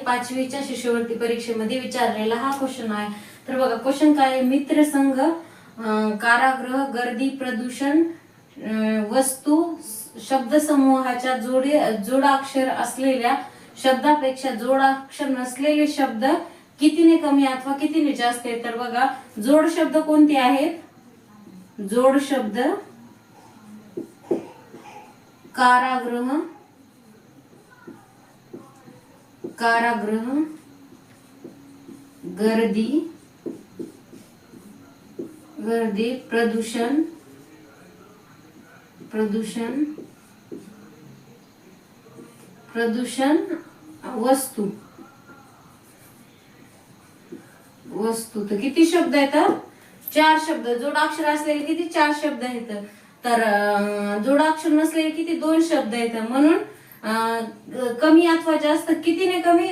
5वीच्या शिष्यवृत्ती परीक्षेमध्ये विचारलेला हा क्वेश्चन आहे. तर बघा क्वेश्चन काय आहे, मित्रसंघ, कारागृह, गर्दी, प्रदूषण, वस्तू, शब्दसमूहाच्या जोडाक्षर असलेल्या शब्दापेक्षा जोडाक्षर नसलेले शब्द कितीने कमी अथवा कितीने जास्त आहे. तर बघा जोड शब्द कोणते आहेत, जोड शब्द कारागृह, कारागृह, गर्दी, गर्दी, प्रदूषण, प्रदूषण, प्रदूषण, वस्तू, वस्तू. तर किती शब्द आहेत, 4 शब्द. जोडाक्षर असलेले किती, 4 शब्द आहेत. तर जोडाक्षर नसलेले किती, 2 शब्द आहेत. म्हणून कमी अथवा जास्त कितीने कमी,